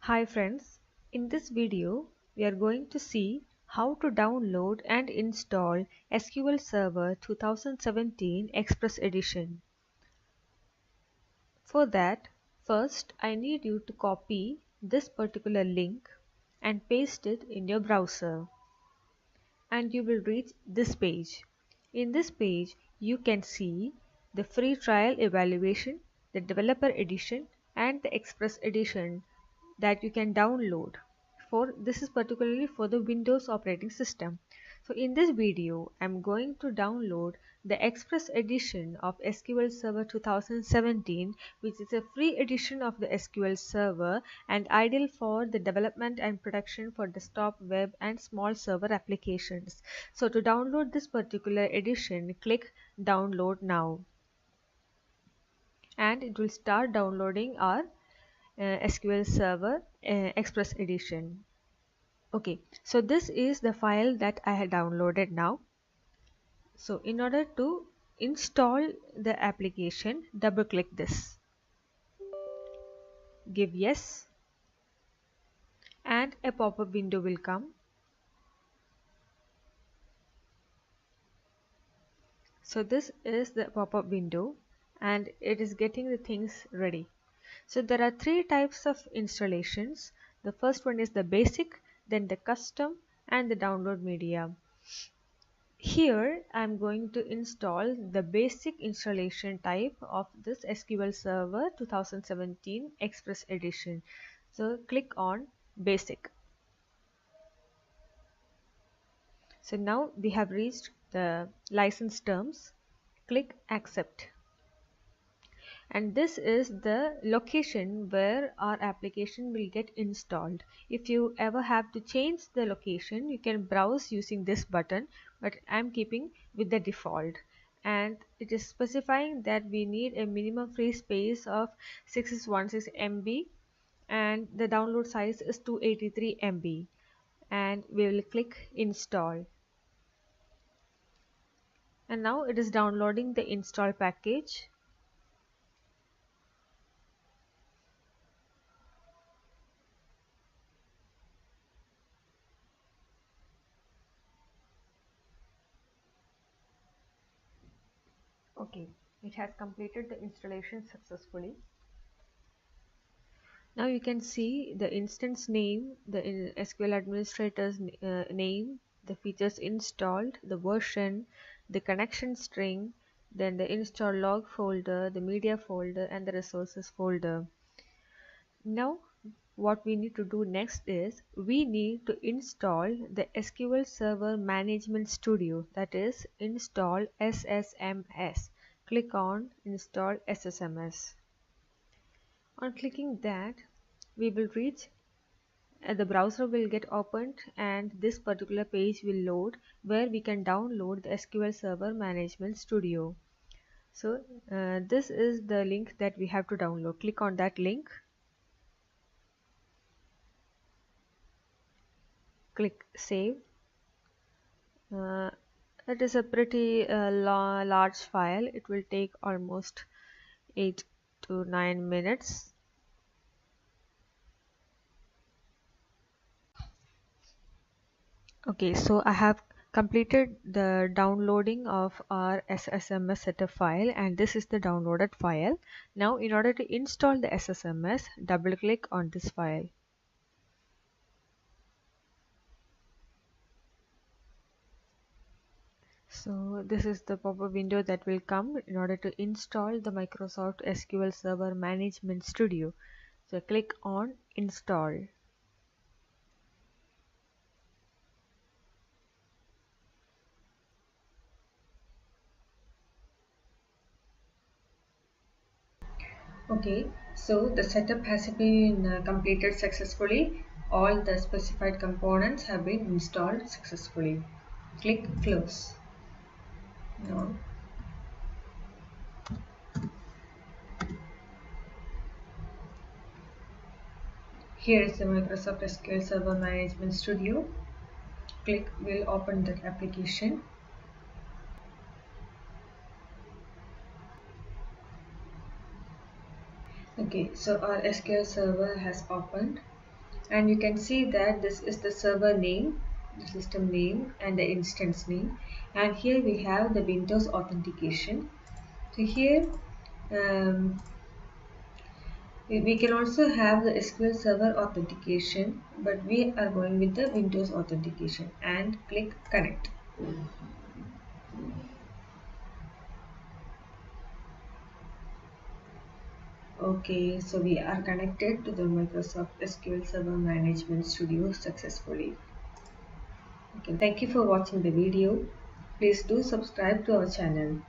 Hi friends, in this video we are going to see how to download and install SQL Server 2017 Express Edition. For that, first I need you to copy this particular link and paste it in your browser, and you will reach this page. In this page you can see the free trial evaluation, the developer edition and the Express edition that you can download. This is particularly for the Windows operating system. So in this video I'm going to download the Express edition of SQL Server 2017, which is a free edition of the SQL Server and ideal for the development and production for desktop, web and small server applications. So to download this particular edition, click download now and it will start downloading our SQL Server Express edition. Okay, so this is the file that I had downloaded now. So in order to install the application, double click this, give yes, and a pop-up window will come. So this is the pop-up window and it is getting the things ready. So there are three types of installations. The first one is the basic, then the custom and the download media. Here I'm going to install the basic installation type of this SQL Server 2017 Express Edition. So click on basic. So now we have reached the license terms. Click accept. And this is the location where our application will get installed. If you ever have to change the location, you can browse using this button, but I'm keeping with the default, and it is specifying that we need a minimum free space of 616 MB and the download size is 283 MB, and we will click install. And now it is downloading the install package. Okay, it has completed the installation successfully. Now you can see the instance name, the SQL administrator's name, the features installed, the version, the connection string, then the install log folder, the media folder and the resources folder. Now what we need to do next is we need to install the SQL Server Management Studio, that is install SSMS. Click on install SSMS. On clicking that, we will reach the browser will get opened and this particular page will load where we can download the SQL Server Management Studio. So this is the link that we have to download. Click on that link. Click save. It is a pretty large file. It will take almost 8 to 9 minutes. Okay, so I have completed the downloading of our SSMS setup file and this is the downloaded file. Now in order to install the SSMS, double click on this file. So this is the pop-up window that will come in order to install the Microsoft SQL Server Management Studio. So click on install. Okay, so the setup has been completed successfully. All the specified components have been installed successfully. Click close. Now, here is the Microsoft SQL Server Management Studio. Click will open that application. Okay, so our SQL Server has opened. and you can see that this is the server name, the system name, and the instance name. And here we have the Windows authentication. So here we can also have the SQL Server authentication, but we are going with the Windows authentication, and click connect. Okay, so we are connected to the Microsoft SQL Server Management Studio successfully. Okay, thank you for watching the video. Please do subscribe to our channel.